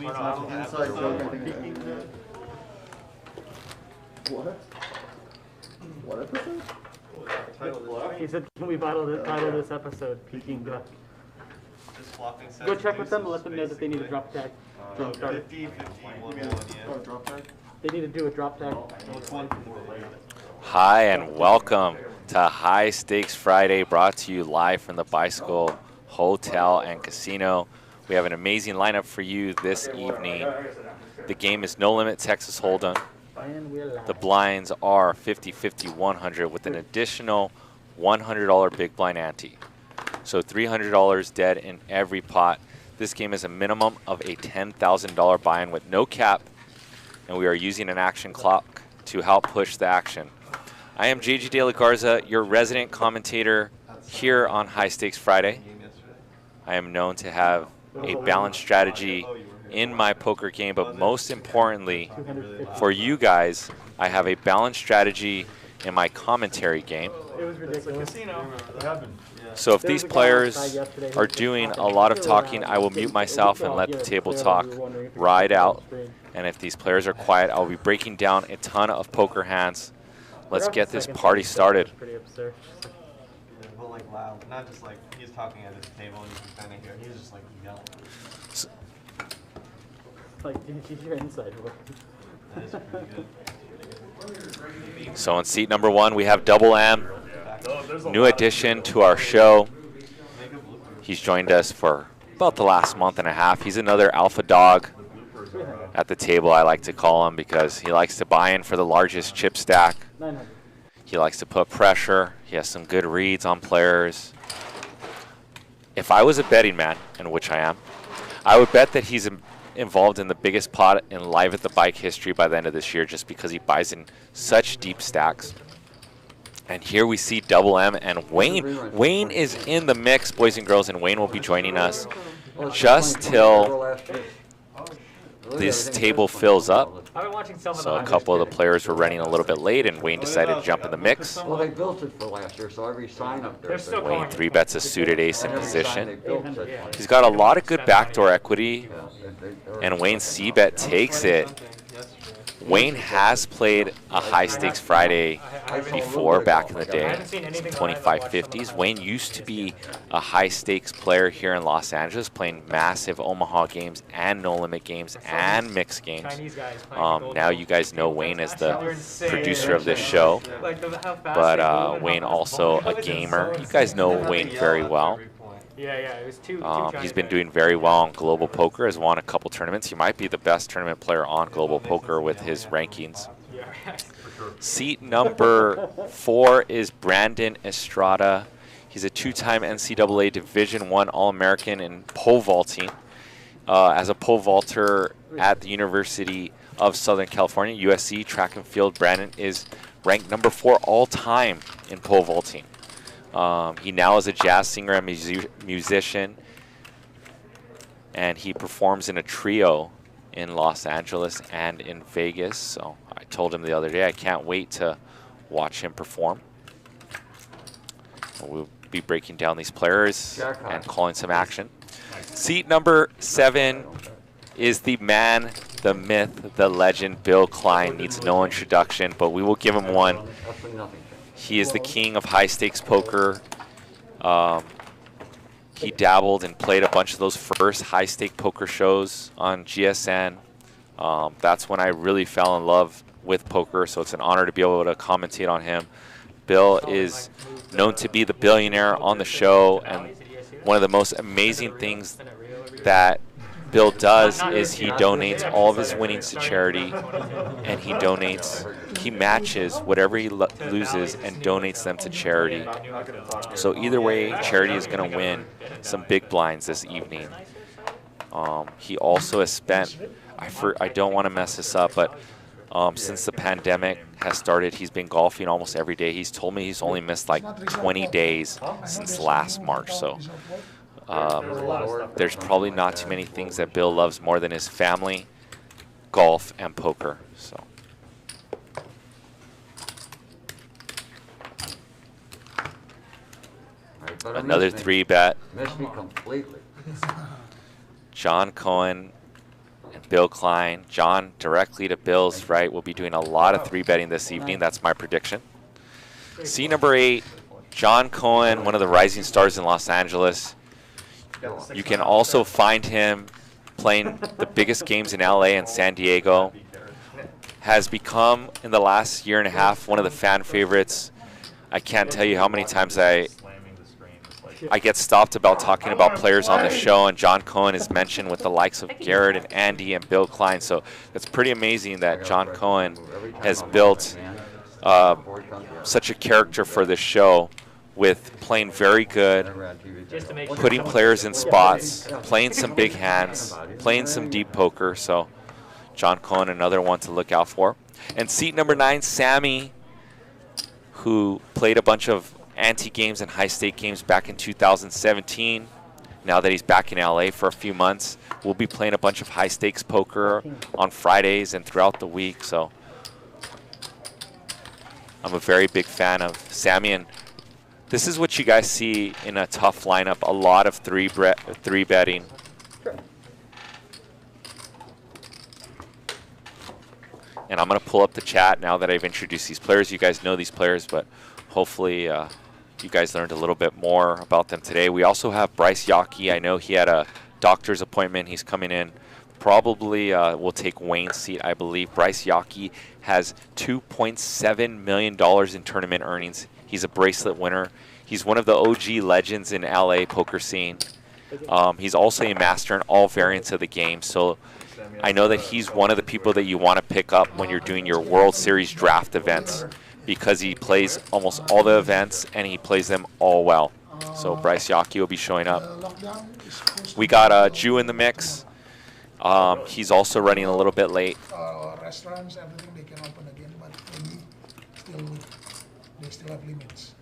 inside joke, I think. What? What episode? He said, can we title this episode Peking Duck? Go check with them and let them know that they need a drop tag. 50, 51, yeah. Oh, drop tag? They need to do a drop tag. Hi and welcome to High Stakes Friday, brought to you live from the Bicycle Hotel and Casino. We have an amazing lineup for you this evening. The game is No Limit Texas Hold'em. The blinds are 50, 50, 100 with an additional $100 big blind ante. So $300 dead in every pot. This game is a minimum of a $10,000 buy-in with no cap, and we are using an action clock to help push the action. I am JG De La Garza, your resident commentator here on High Stakes Friday. I am known to have a balanced strategy in my poker game, but most importantly, for you guys, I have a balanced strategy in my commentary game. It was ridiculous. So if these players are doing a lot of talking, I will mute myself and let the table talk ride out. And if these players are quiet, I'll be breaking down a ton of poker hands. Let's get this party started. But like loud, not just like he's talking at his table and you can kind of hear. He's just like yelling. Like, did you hear inside work? That is pretty good. So in seat number one, we have Double M, new addition to our show. He's joined us for about the last month and a half. He's another alpha dog at the table, I like to call him, because he likes to buy in for the largest chip stack. 900. He likes to put pressure. He has some good reads on players. If I was a betting man, and which I am, I would bet that he's involved in the biggest pot in Live at the Bike history by the end of this year, just because he buys in such deep stacks. And here we see Double M and Wayne. Wayne is in the mix, boys and girls, and Wayne will be joining us just till this table fills up. So a couple of the players were running a little bit late, and Wayne decided to jump in the mix. Well, they built it for last year, so every sign up there. Wayne 3-bets a suited ace in position. He's got a lot of good backdoor equity, and Wayne C-bet takes it. Wayne has played a High Stakes Friday before, back in the day, 2550s. Wayne used to be a high stakes player here in Los Angeles, playing massive Omaha games and no limit games and mixed games. Now you guys know Wayne as the producer of this show, but Wayne also a gamer. You guys know Wayne very well. It was two He's been doing very well on Global Poker, has won a couple tournaments. He might be the best tournament player on Global Poker with his rankings. Seat number 4 is Brandon Estrada. He's a 2-time NCAA Division I All-American in pole vaulting. As a pole vaulter at the University of Southern California, USC track and field, Brandon is ranked number 4 all-time in pole vaulting. He now is a jazz singer and musician, and he performs in a trio in Los Angeles and in Vegas. So I told him the other day I can't wait to watch him perform. We'll be breaking down these players and calling some action. Seat number 7 is the man, the myth, the legend, Bill Klein. Needs no introduction, but we will give him one. He is the king of high stakes poker. He dabbled and played a bunch of those first high stake poker shows on GSN. That's when I really fell in love with poker, so it's an honor to be able to commentate on him. Bill is known to be the billionaire on the show, and one of the most amazing things that Bill does is he donates all of his winnings to charity, and he matches whatever he loses and donates them to charity. So either way, charity is going to win some big blinds this evening. He also has spent, I don't want to mess this up, but since the pandemic has started, he's been golfing almost every day. He's told me he's only missed like 20 days since last March. So there's probably not too many things that Bill loves more than his family, golf, and poker. So another 3-bet. Missed me completely. John Cohen and Bill Klein. John directly to Bill's right. We'll be doing a lot of 3-betting this evening. That's my prediction. Seat number 8, John Cohen, one of the rising stars in Los Angeles. You can also find him playing the biggest games in LA and San Diego. Has become, in the last year and a half, one of the fan favorites. I can't tell you how many times I get stopped about talking about players on the show, and John Cohen is mentioned with the likes of Garrett and Andy and Bill Klein. So it's pretty amazing that John Cohen has built such a character for this show, with playing very good, putting players in spots, playing some big hands, playing some deep poker. So John Cohen, another one to look out for. And seat number 9, Sammy, who played a bunch of ante-games and high-stake games back in 2017. Now that he's back in LA for a few months, we'll be playing a bunch of high-stakes poker on Fridays and throughout the week. So I'm a very big fan of Sammy, and this is what you guys see in a tough lineup, a lot of three betting. And I'm going to pull up the chat now that I've introduced these players. You guys know these players, but hopefully you guys learned a little bit more about them today. We also have Bryce Yockey. I know he had a doctor's appointment. He's coming in. Probably will take Wayne's seat, I believe. Bryce Yockey has $2.7 million in tournament earnings. He's a bracelet winner. He's one of the OG legends in LA poker scene. He's also a master in all variants of the game. So I know that he's one of the people that you want to pick up when you're doing your World Series draft events, because he plays almost all the events and he plays them all well. So Bryce Yockey will be showing up. We got Jew in the mix. He's also running a little bit late. Restaurants, everything they can open again, but they still have limits.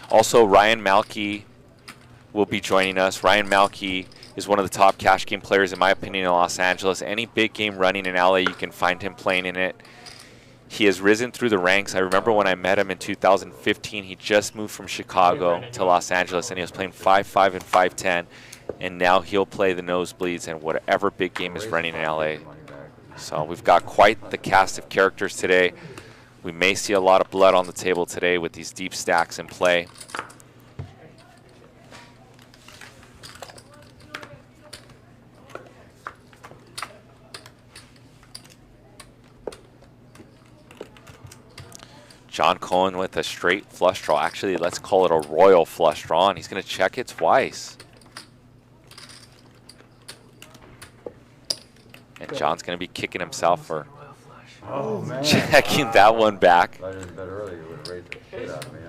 Also, Ryan Malky will be joining us. Ryan Malky is one of the top cash game players, in my opinion, in Los Angeles. Any big game running in LA, you can find him playing in it. He has risen through the ranks. I remember when I met him in 2015, he just moved from Chicago to Los Angeles, and he was playing 5-5 and 5-10. And now he'll play the nosebleeds and whatever big game is running in LA. So we've got quite the cast of characters today. We may see a lot of blood on the table today with these deep stacks in play. John Cohen with a straight flush draw. Actually, let's call it a royal flush draw, and he's going to check it twice. And John's going to be kicking himself for checking that one back. If I didn't bet earlier, you would have raised the shit out of me.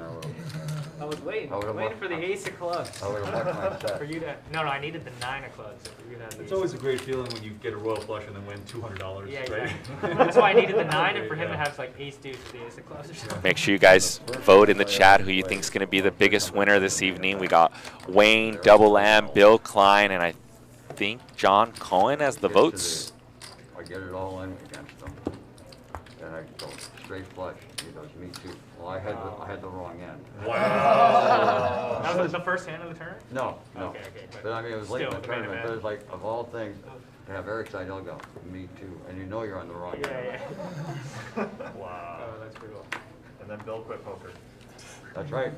I was waiting for the ace of clubs. I would have mucked my set. For you to, no, I needed the 9 of clubs. For you to have the It's always a great feeling when you get a royal flush and then win $200, yeah, right? exactly. That's why I needed the 9, and for him to have like ace deuce for the ace of clubs or something. Make sure you guys vote in the chat who you think is going to be the biggest winner this evening. We got Wayne, Double M, Bill Klein, and I think John Cohen has the votes. I get it all in against them, and I go straight flush. He goes, me too. Well, I had the wrong end. Wow. That was the first hand of the turn? No. Okay. But I mean, it was late in the Still, tournament, but it's like, of all things, to have Eric side, he'll go, me too. And you know you're on the wrong end. Yeah. Wow. Oh, that's pretty cool. And then Bill quit poker. That's right.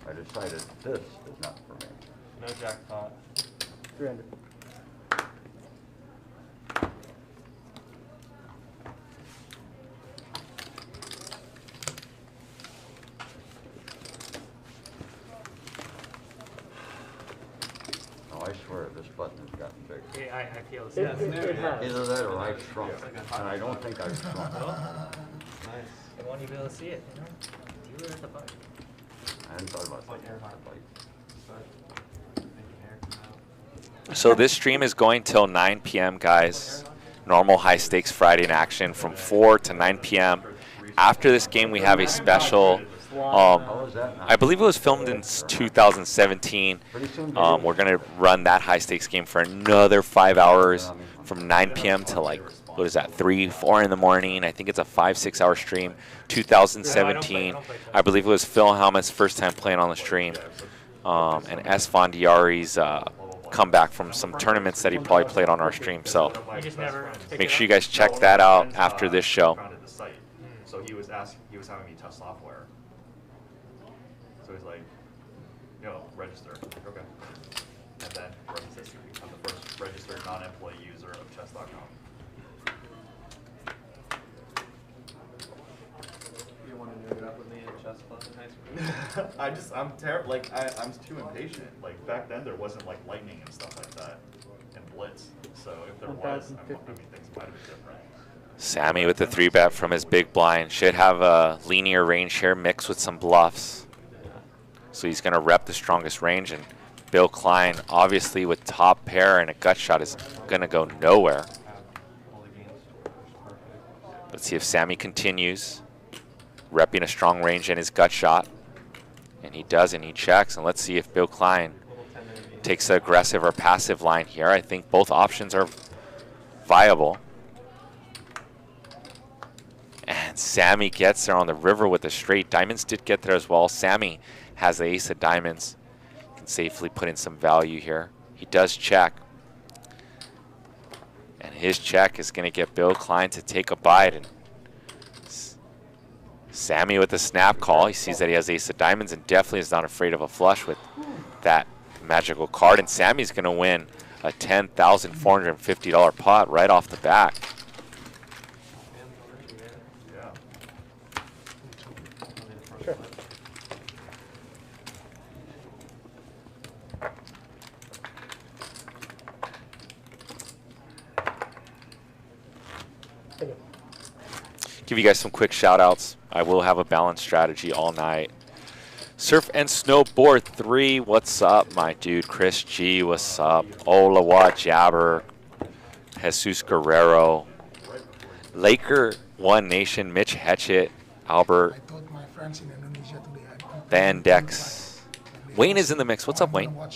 I decided this is not for me. No jackpot. 300. I swear this button has gotten big. Yeah, I feel the same. Either that or I shrunk, and I don't think I've shrunk. Nice. I want you to be able to see it, you know? Dealer at the button. I hadn't thought about that. So this stream is going till 9 p.m., guys. Normal high stakes Friday in action from 4 to 9 p.m. After this game, we have a special. I believe it was filmed in 2017. We're going to run that high stakes game for another 5 hours from 9 p.m. to like, what is that, 3, 4 in the morning. I think it's a 5-6 hour stream. 2017. I believe it was Phil Helmut's first time playing on the stream. And S. Fondiari's comeback from some tournaments that he probably played on our stream. So You just never pick make it sure you up? guys check that out after this show. Founded the site. So he was having me test software. So he's like, yo, register. I'm like, okay. And then parentheses, I'm the first registered non-employee user of chess.com. You want to nerd up with me in chess club in high school? I'm terrible. Like I'm too impatient. Like back then there wasn't like lightning and stuff like that, and blitz. So if there was, I mean things might have been different. Sammy with the 3-bet from his big blind. Should have a linear range here mixed with some bluffs. So he's going to rep the strongest range. And Bill Klein, obviously with top pair and a gut shot, is going to go nowhere. Let's see if Sammy continues. Repping a strong range in his gut shot. And he does, and he checks. And let's see if Bill Klein takes the aggressive or passive line here. I think both options are viable. And Sammy gets there on the river with a straight. Diamonds did get there as well. Sammy has the ace of diamonds. Can safely put in some value here. He does check. And his check is going to get Bill Klein to take a bite. And Sammy with the snap call. He sees that he has ace of diamonds and definitely is not afraid of a flush with that magical card. And Sammy's going to win a $10,450 pot right off the bat. Give you guys some quick shout outs. I will have a balanced strategy all night. Surf and Snowboard 3, what's up, my dude? Chris G, what's up? Olawa Jabber, Jesus Guerrero, Laker One Nation, Mitch Hetchett, Albert, I told my friends in Indonesia today. Bandex. Wayne is in the mix. What's up, Wayne? You've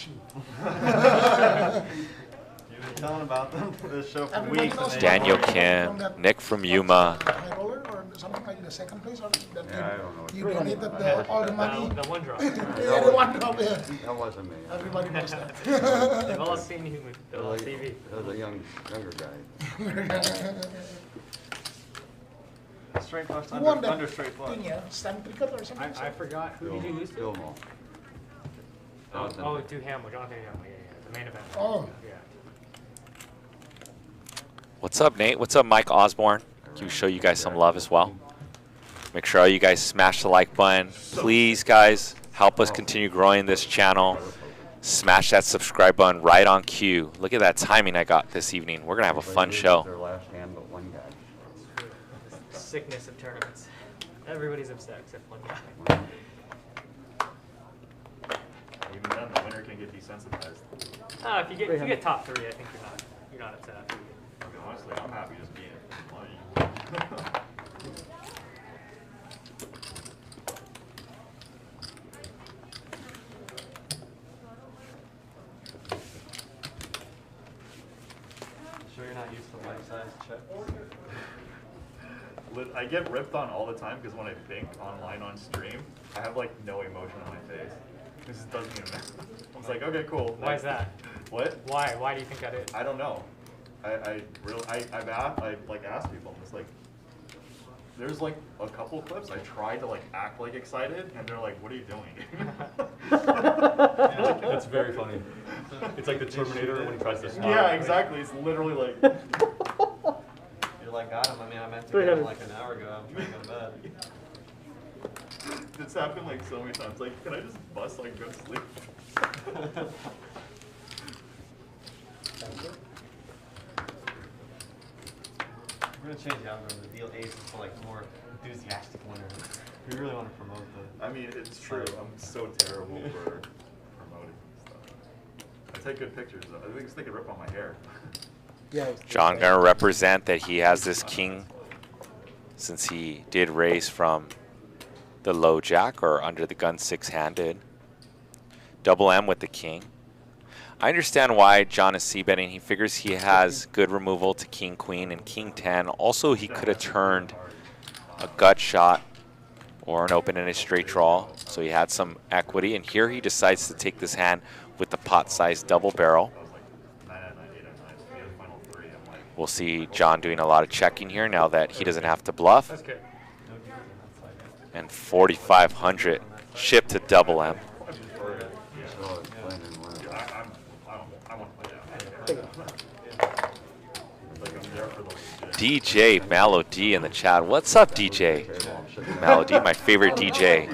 been telling about them for this show for weeks. And they Daniel don't- Kim, Nick from Yuma. High roller or something like the second place, or that Yeah, I don't know. you donated all the money. The one drop. Yeah, the one drop, yeah. That wasn't me. Everybody knows that. They've all seen you That on was, TV. that was a younger guy. Straight flush, Who won under that straight flush. thing, yeah? Stan Cricket or something? I forgot. Who did you lose to? Fillmore. Oh, to Hamill, Jonathan Hamill. Yeah, the main event. Oh. Yeah. What's up, Nate? What's up, Mike Osborne? Can we show you guys some love as well? Make sure all you guys smash the like button. Please, guys, help us continue growing this channel. Smash that subscribe button right on cue. Look at that timing I got this evening. We're going to have a fun show. Their last hand, but one guy. Sickness of tournaments. Everybody's upset except one guy. Even then, the winner can get desensitized. If you get top 3, I think you're not upset after you get. I mean, honestly, I'm happy just being money. Sure you're not used to life-size checks? I get ripped on all the time because when I think online on stream, I have like no emotion on my face. This just doesn't even matter. I was like, okay, cool. Why is that? What? Why? Why do you think that is? I don't know. I've asked people, and it's like, there's like a couple clips I tried to like act like excited, and they're like, what are you doing? That's very funny. It's like the Terminator when he tries to smile. Yeah, exactly. It's literally like. You're like, got him. I mean, I meant to get him like an hour ago. I'm trying to go to bed. It's happened like so many times. Like, can I just bust like go to sleep? We're gonna change the algorithm. The deal aces for like more enthusiastic winners. We really want to promote the. I mean, it's true. I'm so terrible for promoting stuff. I take good pictures though. I think they could rip on my hair. John going to represent that he has this king since he did raise from the low jack or under the gun 6-handed. Double M with the king. I understand why John is c-betting. He figures he has good removal to king queen and king 10. Also, he could have turned a gut shot or an open and a straight draw, so he had some equity. And here he decides to take this hand with the pot-sized double barrel. We'll see John doing a lot of checking here now that he doesn't have to bluff. That's good. And 4,500 shipped to double M. So it's playing in one of the- I want to play down. Like I'm there for the legit. DJ Malody in the chat. What's up, DJ? Malody, my favorite DJ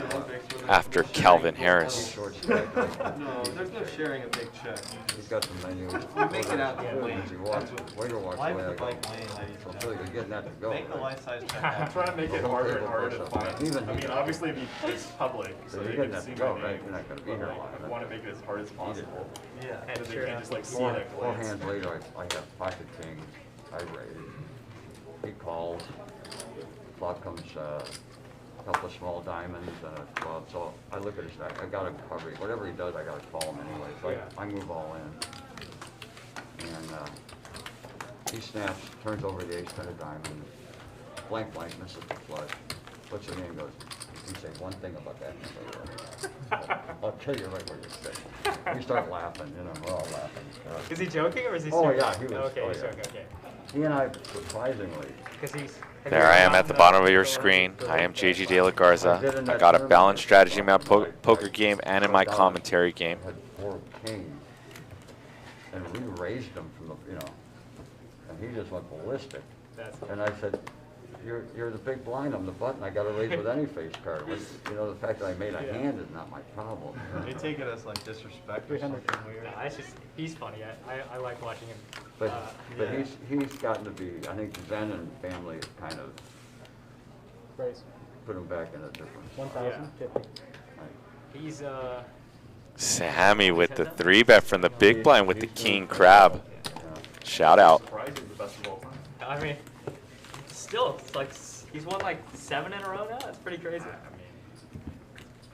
after Calvin Harris. Short stack. No, there's no sharing a big check. He's got the menu. Make it out the lane. As he walks, waiter walks Life away, I is go, like lane, ladies so and Phil, you're getting that to go. Make the right? life size check I'm happen. trying to make it Don't harder table and harder to push-up. find. Even I mean, he- obviously it's public, so So they you're can getting that see to my go, right? name. You're not gonna be here long. I want to make it as hard as possible. Yeah. So they can't just like see Four, it at four glance. hands later, I have pocket king, I raise. He calls, flop comes a couple of small diamonds and a club, so I look at his stack, I gotta cover it. Whatever he does, I gotta call him anyway, so I move all in. And he snaps, turns over the ace, 10 of diamonds, blank, misses the flush, puts it in and goes, you say one thing about that number. I'll tell you right where you sit. We start laughing, you know, we're all laughing. Is he joking or is he Oh, serious? yeah, he was. Okay, Oh, he's yeah. joking, okay. He and I, surprisingly, Because he's... There I am at the bottom of your screen. I am JG De La Garza. I got a balanced strategy in my poker game and in my commentary game. had 4 kings, and we raised him from the, you know, and he just went ballistic. That's And I said, you're the big blind, I'm the button, I gotta raise with any face card. But, you know, the fact that I made a hand is not my problem. They take it as like disrespect or 300. something weird. Nah, it's just, he's funny. I like watching him. But, but Yeah. he's gotten to be, I think Zen and family kind of Raise. put him back in a different. 1,050. Right. He's, Sammy with the 3-bet from the big blind with the king crab. Shout out. Surprise is the best of all time. I mean, still, it's like, he's won like 7 in a row now. That's pretty crazy. I mean,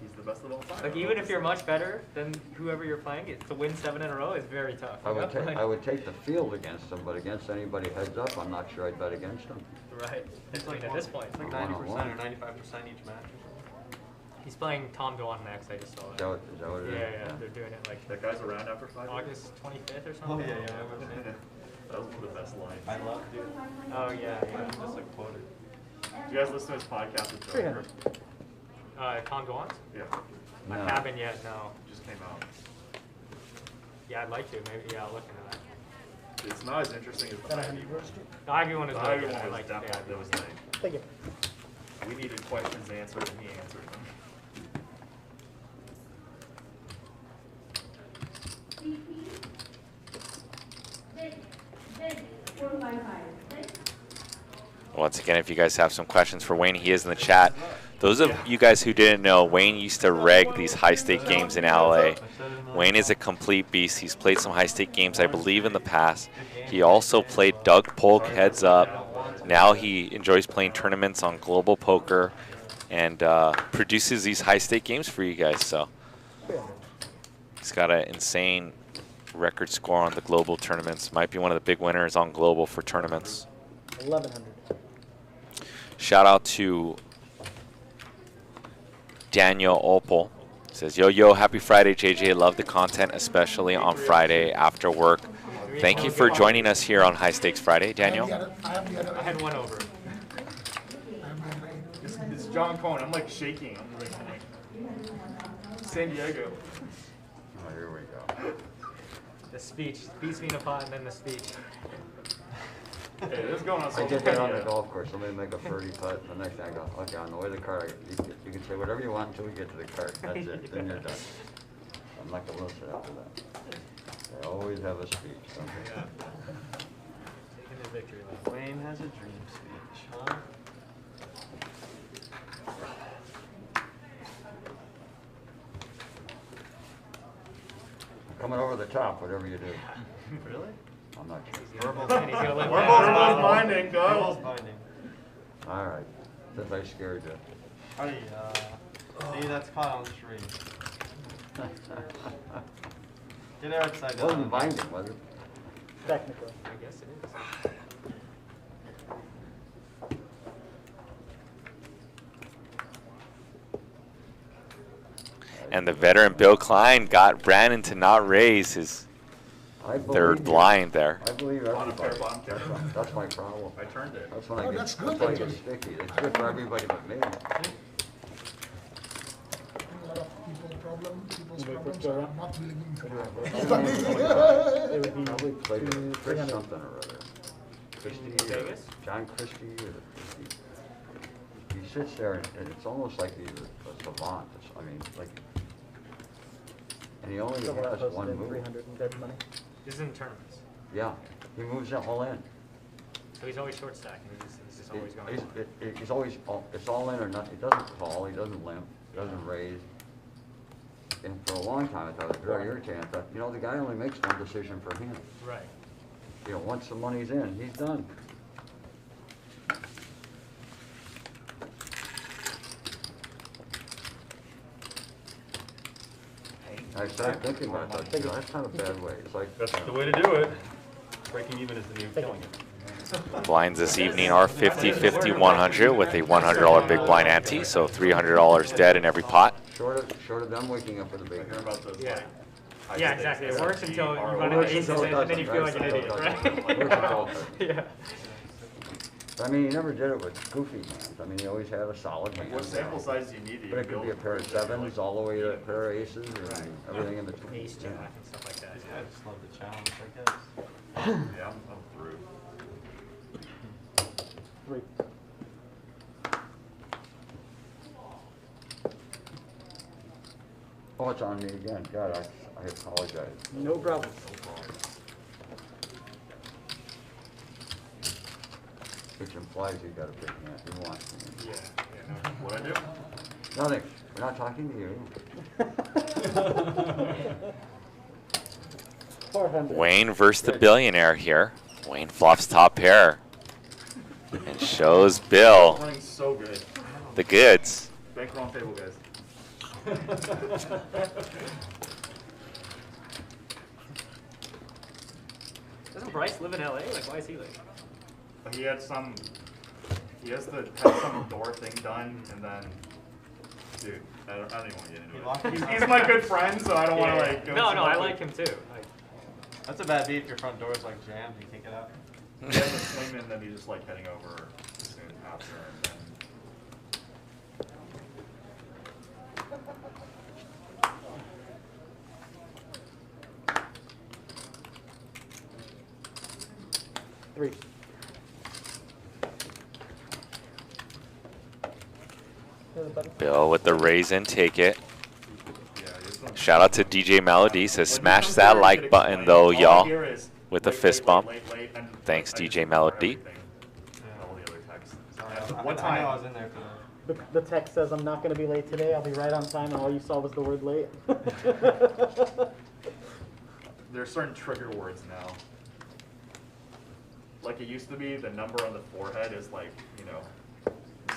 he's the best of all time. Like, even if you're much better than whoever you're playing, to win 7 in a row is very tough. I would take the field against him, but against anybody heads up, I'm not sure I'd bet against him. Right. It's like At this point. It's like 90% or 95% each match. He's playing Tom Dwan next, I just saw Is it. that what it is? Yeah, they're doing it like That guy's around after 5 years. August 25th or Oh something. yeah, yeah. I remember seeing it. That was one of the best lines. I love dude. Oh, yeah, yeah. Just like quoted. Do you guys listen to his podcast with Joe? 300. Tom Dwan's? Yeah, I No. haven't yet, no. just came out. Yeah, I'd like to. Maybe, yeah, I'll look into that. It's not as interesting as the Ivy one. The Ivy one is The really Ivy good. I one was like that. definitely was like, Thank you. we needed questions answered and he answered them. Once again, if you guys have some questions for Wayne, he is in the chat. Those of you guys who didn't know, Wayne used to reg these high-stake games in LA. Wayne is a complete beast. He's played some high-stake games, I believe, in the past. He also played Doug Polk heads up. Now he enjoys playing tournaments on Global Poker and produces these high-stake games for you guys. So he's got an insane record score on the global tournaments. Might be one of the big winners on global for tournaments. 1,100. Shout out to Daniel Opel. Says, yo, happy Friday, JJ. Love the content, especially on Friday after work. Thank you for joining us here on High Stakes Friday, Daniel. I had one over. It's John Cohen. I'm like shaking. I'm like, San Diego. Oh, here we go. The speech. Beats me in a pot and then the speech. Hey, this is going on I social did that on the media. golf course. Somebody make a 30 putt. The next thing I go, okay, on the way to the car, you can say whatever you want until we get to the cart. That's it. Then you're done. I'm not going to listen after that. They always have a speech, don't they? Taking the victory lap. Wayne has a dream speech, huh? Coming over the top, whatever you do. Really? I'm not sure. Verbal. And he's gonna live Werewolf's that. binding, Verbal go. binding. All right. Since I scared you. Hey, see, that's caught on stream. Get her upside down. Wasn't binding, was it? Technically. I guess it is. And the veteran Bill Klein got Brandon to not raise his I believe They're you. blind there. I believe Bottom pair, everybody. bottom pair. That's my problem. I turned it. That's when I Oh, get, that's that's good, when I get actually. sticky. It's good for everybody but me. A lot of people's problems are not willing to It would be Probably played two- with Chris 300. something or other. Christie, Vegas? John Christie, or Christie. He sits there and it's almost like he's a savant. I mean, like, and he only Someone has posted one in move. 300 in dead money. This is in tournaments. Yeah, he moves it all in. So he's always short stacking. He's just always going. He's always, it's all in or nothing. He doesn't call, he doesn't limp, doesn't raise. And for a long time, I thought it was very irritating. I thought, you know, the guy only makes one decision for him. Right. You know, once the money's in, he's done. I started thinking about it, I thought, you know, that's not a bad way. It's like, That's the way to do it. Breaking even is the new killing it. Blinds this evening are 50, 50, 100 with a $100 big blind ante, so $300 dead in every pot. short of them waking up with a big Hear about those, Yeah. like, high Yeah, stakes exactly. It SFP works until you ROI. run into aces and then you feel like an idiot, right? Yeah. I mean, he never did it with goofy hands. I mean, he always had a solid hand. What sample size do you need to But it could be a pair of sevens all the way to a pair of aces and everything in between. Ace jack and stuff like that. I just love the challenge, I guess. Yeah, I'm through. 3. Oh, it's on me again. God, I apologize. No problem. Which implies you got a big hand. You want me. Yeah, yeah, no. What'd I do? Nothing. We're not talking to you. 400. Wayne versus the billionaire here. Wayne flops top pair and shows Bill Running so good. the goods. Bank wrong table, guys. Doesn't Bryce live in LA? Like, why is he like? He had some door thing done, and then, dude, I don't even want to get into it. He's my good friend, so I don't want to like go. No, too no, I much like him too. Like, That's a bad beat if your front door is like jammed, you can't get out. He has a swing, and then he's just like heading over soon after, and then. Three. Bill with the raise and take it. Yeah, Shout out to DJ Melody, says smash that like button though, y'all, with a fist bump. Thanks, DJ Melody. All the other texts. What time? I was in there for The text says, I'm not going to be late today. I'll be right on time. And all you saw was the word late. There's certain trigger words now. Like it used to be, the number on the forehead is like, you know,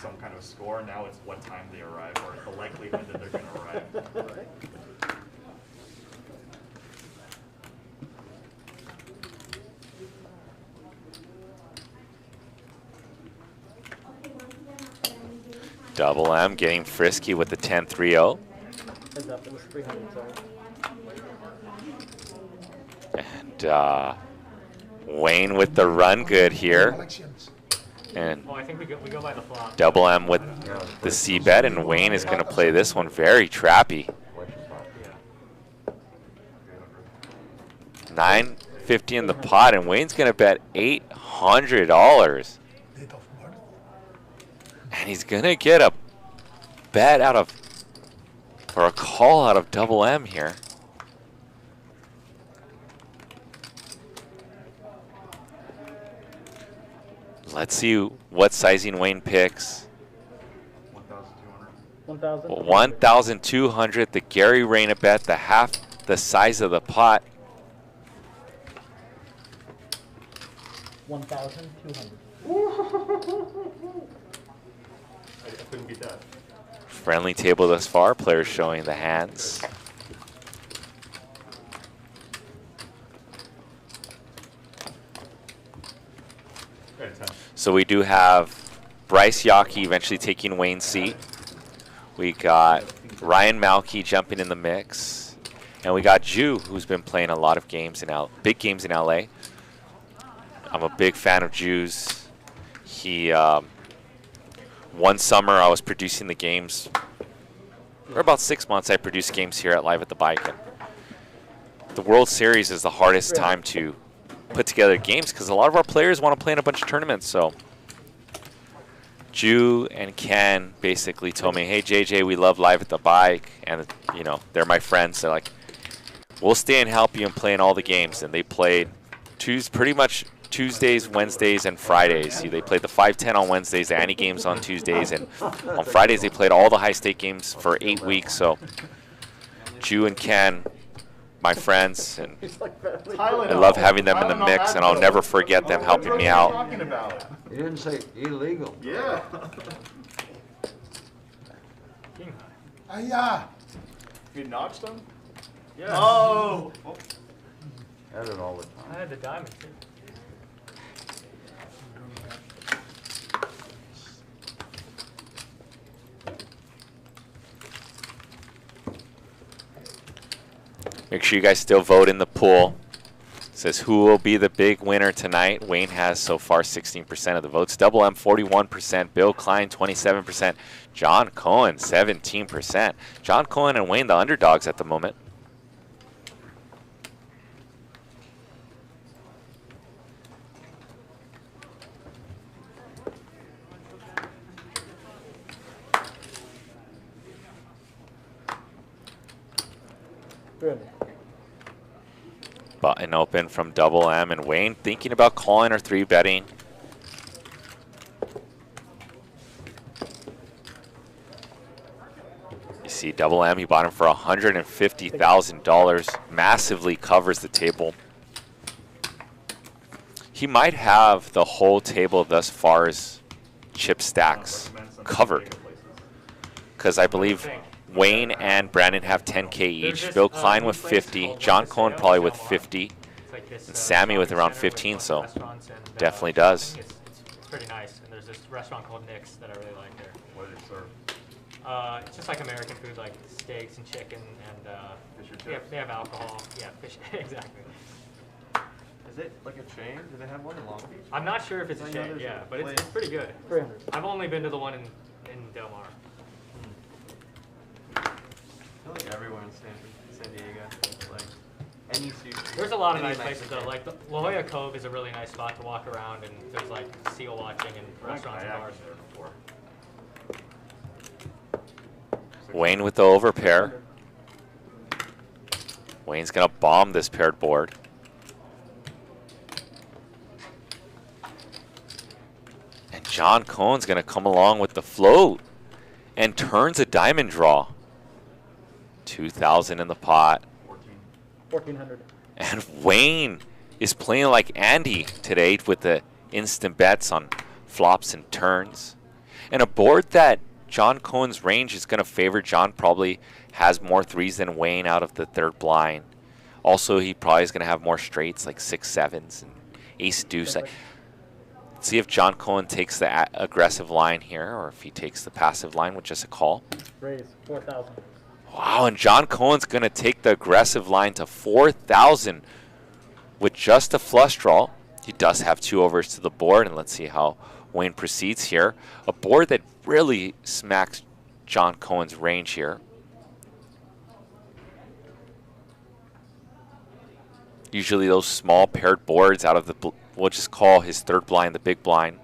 some kind of score. Now it's what time they arrive or the likelihood that they're going to arrive. Double M getting frisky with the 10-3-0. Heads up, it was 300, sorry. And Wayne with the run good here. Elections. And oh, I think we go by the flop. Double M with the C bet, and Wayne is going to play this one very trappy. $950 in the pot, and Wayne's going to bet $800. Date of birth. And he's going to get a bet out of, or a call out of Double M here. Let's see what sizing Wayne picks. 1,200. 1,000. 1,200, the Gary Rayna bet, the half the size of the pot. 1,200. I couldn't beat that. Friendly table thus far, players showing the hands. So we do have Bryce Yockey eventually taking Wayne's seat. We got Ryan Malky jumping in the mix. And we got Ju, who's been playing a lot of games in big games in LA. I'm a big fan of Ju's. He, one summer I was producing the games. For about 6 months I produced games here at Live at the Bike. And the World Series is the hardest time to put together games because a lot of our players want to play in a bunch of tournaments. So Ju and Ken basically told me, hey JJ, we love Live at the Bike, and you know, they're my friends. They're like, we'll stay and help you and play in all the games. And they played pretty much Tuesdays, Wednesdays, and Fridays. They played the 5-10 on Wednesdays, the Annie games on Tuesdays, and on Fridays they played all the high-stake games for 8 weeks. So Ju and Ken, my friends, and I love having them in the mix, and I'll never forget them helping me out. You didn't say illegal. Yeah. You notched them? Yeah. Oh! Had it all the time. I had the diamond too. Make sure you guys still vote in the poll. It says who will be the big winner tonight. Wayne has so far 16% of the votes. Double M 41%. Bill Klein 27%. John Cohen 17%. John Cohen and Wayne the underdogs at the moment. Good. Button open from Double M, and Wayne thinking about calling or 3-betting. You see Double M, he bought him for $150,000, massively covers the table. He might have the whole table thus far as chip stacks covered, because I believe Wayne and Brandon have 10K each. Bill Klein with 50. John Cohen probably with 50. And Sammy with around 15, so definitely does. It's pretty nice. And there's this restaurant called Nick's that I really like there. What did it serve? It's just like American food, like steaks and chicken, and Fish and they have, chips? they have alcohol. Yeah, fish, exactly. Is it like a chain? Do they have one in Long Beach? I'm not sure if it's I a know chain, there's yeah, a but it's place. pretty good. 300. I've only been to the one in Del Mar. I feel like everywhere in San Diego, like any sushi. There's a lot of any nice places though. Mexican. Like the La Jolla Cove is a really nice spot to walk around, and there's like seal watching and restaurants and bars. There before. Wayne with the overpair. Wayne's gonna bomb this paired board. And John Cohen's gonna come along with the float and turns a diamond draw. 2,000 in the pot. 1,400. And Wayne is playing like Andy today with the instant bets on flops and turns. And a board that John Cohen's range is going to favor. John probably has more threes than Wayne out of the third blind. Also, he probably is going to have more straights like 6-7s and ace deuce. Let's see if John Cohen takes the aggressive line here or if he takes the passive line with just a call. Raise 4,000. Wow, and John Cohen's going to take the aggressive line to 4,000 with just a flush draw. He does have 2 overs to the board, and let's see how Wayne proceeds here. A board that really smacks John Cohen's range here. Usually those small paired boards out of the, we'll just call his third blind the big blind,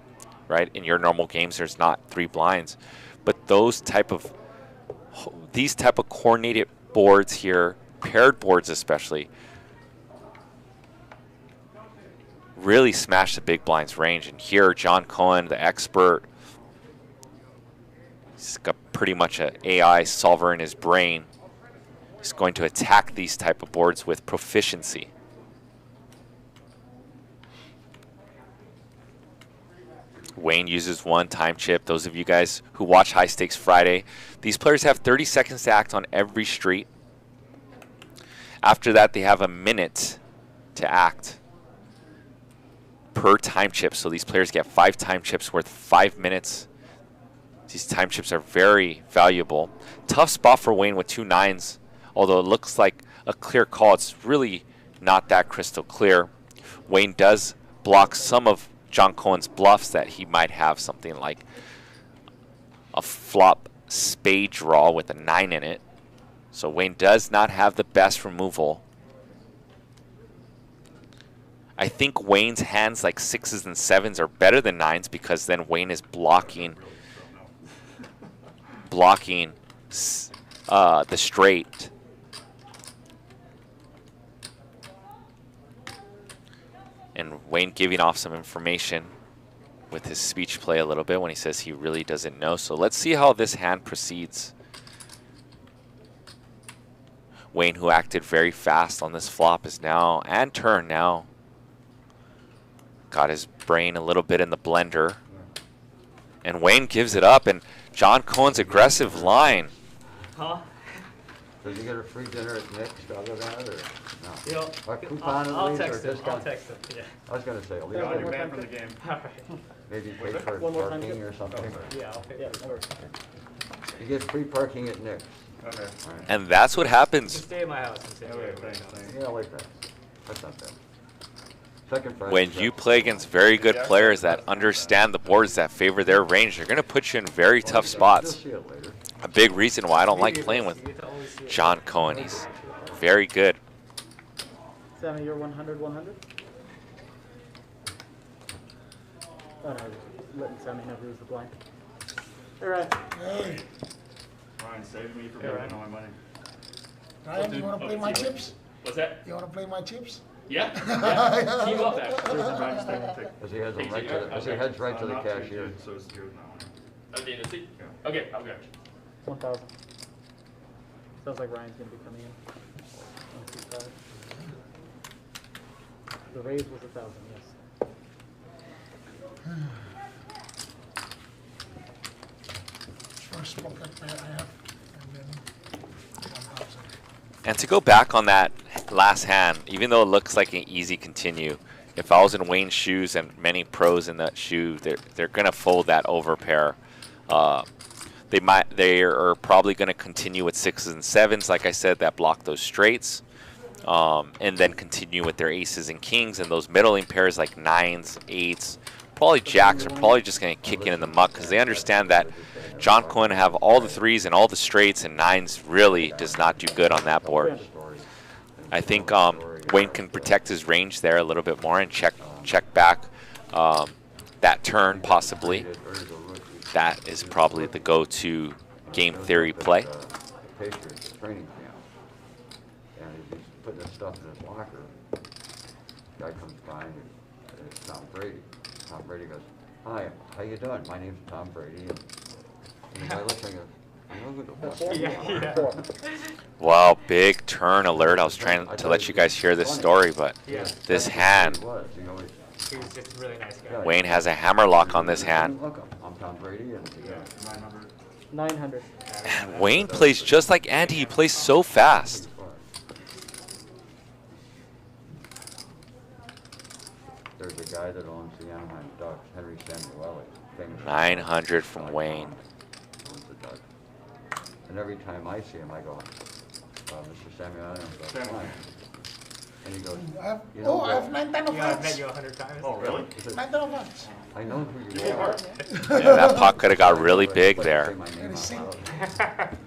right? In your normal games, there's not 3 blinds. But these type of coordinated boards here, paired boards especially, really smash the big blind's range. And here, John Cohen, the expert, he's got pretty much an AI solver in his brain. He's going to attack these type of boards with proficiency. Wayne uses 1 time chip. Those of you guys who watch High Stakes Friday, these players have 30 seconds to act on every street. After that, they have a minute to act per time chip. So these players get 5 time chips worth 5 minutes. These time chips are very valuable. Tough spot for Wayne with 2 9s, although it looks like a clear call. It's really not that crystal clear. Wayne does block some of John Cohen's bluffs that he might have something like a flop spade draw with a 9 in it. So Wayne does not have the best removal. I think Wayne's hands like 6s and 7s are better than 9s because then Wayne is blocking the straight. And Wayne giving off some information with his speech play a little bit when he says he really doesn't know. So let's see how this hand proceeds. Wayne, who acted very fast on this flop, is now, and turn now, got his brain a little bit in the blender. And Wayne gives it up, and John Cohen's aggressive line. Huh? Did you get a free dinner at Nick's out of that, or no? You know, A coupon at I'll least, or text him. I'll discount? text him. Yeah. I was gonna say, at least John, you're banned from the game. All right. maybe pay for One more time, parking Jim. or something. Yeah. I'll pay. Yeah, that works. You get free parking at Nick's. Okay. All right. And that's what You can happes stay at my house and say, Okay, thanks, thanks. Yeah, I like that. That's not bad. Second Friday. when you play against very good players that understand the boards that favor their range. They're going to put you in very tough spots. You'll see it later. A big reason why I don't like playing with John Cohen. He's very good. Sammy, you're 100, 100? Oh no, letting Sammy know who's the blind. All right. Hey, Ryan, save me from Yeah, giving Ryan. all my money. Ryan, you wanna play my chips? What's that? You wanna play my chips? Yeah. Yeah. Team up, actually. Ryan, stay with me. As he heads Takes right it, to the, as he okay. heads right to the Not too cashier. good, so it's yours now. Oh, Dana, see? Yeah. Okay, I'll grab you. 1,000. Sounds like Ryan's gonna be coming in. 125. The raise was 1,000, yes. First pocket pair I have, and then 1,000. And to go back on that last hand, even though it looks like an easy continue, if I was in Wayne's shoes and many pros in that shoe, they're gonna fold that over pair. They are probably gonna continue with 6s and 7s, like I said, that block those straights, and then continue with their aces and kings, and those middling pairs like 9s, 8s, probably jacks are probably just gonna kick in the muck because they understand that John Cohen have all the 3s and all the straights, and 9s really does not do good on that board. I think Wayne can protect his range there a little bit more and check back that turn possibly. That is probably the go-to game theory play. Patriots training camp. And he's putting his stuff in his locker. Guy comes by and it's Tom Brady. Tom Brady goes, "Hi, how you doing? My name's Tom Brady." And the guy looks and goes, "I know who the fuck you are." Wow, big turn alert. I was trying to let you guys hear this story, but Yeah. this hand, He was, you know, He was just a really nice guy. Wayne has a hammer lock on this hand. Look, I'm Tom Brady, and Yeah, 900. 900. And Wayne plays just like Andy. He plays so fast. There's a guy that owns the Anaheim Ducks, Henry Samueli. famous 900 from Wayne. owns the Ducks. And every time I see him, I go, "Mr. Samueli," I'm like, "Fine." And he goes, I have, "You know oh, I have what? 9 10 of Yeah, I've met hearts. you 100 times. Oh, really? He says, 9 10 of hearts. "I know who Give you me a are." heart. Yeah, that pot could have got really big there. Say my name Very out simple. loud.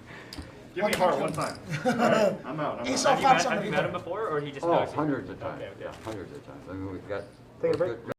Give me a heart one time. All right, I'm out. I'm Ace out. of Have hearts you on met the him river. before, or he just Oh, knows you? hundreds of times, Okay, okay. yeah, hundreds of times. I mean, we've got. Take a we're break. good-